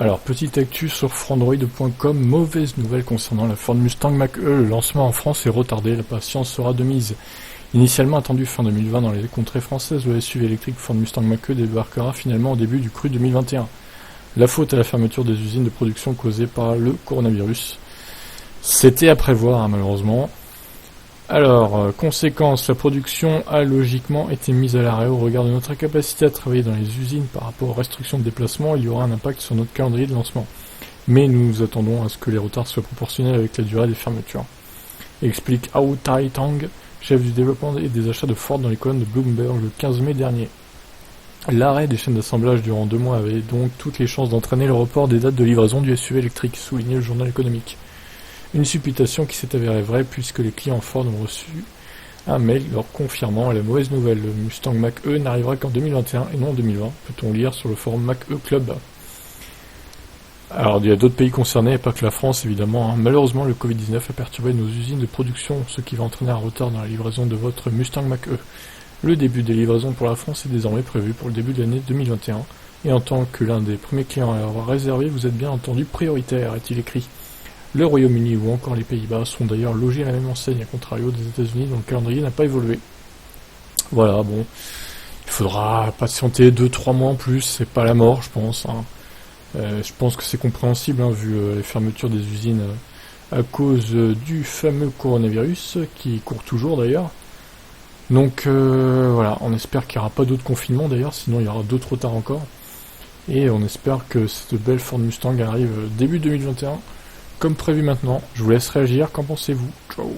Alors, petite actu sur Frandroid.com, mauvaise nouvelle concernant la Ford Mustang Mach-E. Le lancement en France est retardé, la patience sera de mise. Initialement attendu fin 2020 dans les contrées françaises, le SUV électrique Ford Mustang Mach-E débarquera finalement au début du cru 2021. La faute à la fermeture des usines de production causée par le coronavirus. C'était à prévoir, malheureusement. Alors, conséquence, la production a logiquement été mise à l'arrêt au regard de notre incapacité à travailler dans les usines par rapport aux restrictions de déplacement. Il y aura un impact sur notre calendrier de lancement. Mais nous attendons à ce que les retards soient proportionnels avec la durée des fermetures. Explique Hao Tai-Tang, chef du développement et des achats de Ford dans les colonnes de Bloomberg le 15 mai dernier. L'arrêt des chaînes d'assemblage durant 2 mois avait donc toutes les chances d'entraîner le report des dates de livraison du SUV électrique, soulignait le journal économique. Une supputation qui s'est avérée vraie puisque les clients Ford ont reçu un mail leur confirmant la mauvaise nouvelle. Le Mustang Mach-E n'arrivera qu'en 2021 et non en 2020, peut-on lire sur le forum Mach-E Club. Alors il y a d'autres pays concernés, et pas que la France évidemment. Malheureusement le Covid-19 a perturbé nos usines de production, ce qui va entraîner un retard dans la livraison de votre Mustang Mach-E. Le début des livraisons pour la France est désormais prévu pour le début de l'année 2021, et en tant que l'un des premiers clients à avoir réservé, vous êtes bien entendu prioritaire, est-il écrit. Le Royaume-Uni ou encore les Pays-Bas sont d'ailleurs logés à la même enseigne, à contrario des États-Unis dont le calendrier n'a pas évolué. Voilà, bon, il faudra patienter 2-3 mois en plus, c'est pas la mort je pense. Je pense que c'est compréhensible vu les fermetures des usines à cause du fameux coronavirus, qui court toujours d'ailleurs. Donc voilà, on espère qu'il n'y aura pas d'autres confinements d'ailleurs, sinon il y aura d'autres retards encore. Et on espère que cette belle Ford Mustang arrive début 2021. Comme prévu maintenant, je vous laisse réagir, qu'en pensez-vous? Ciao.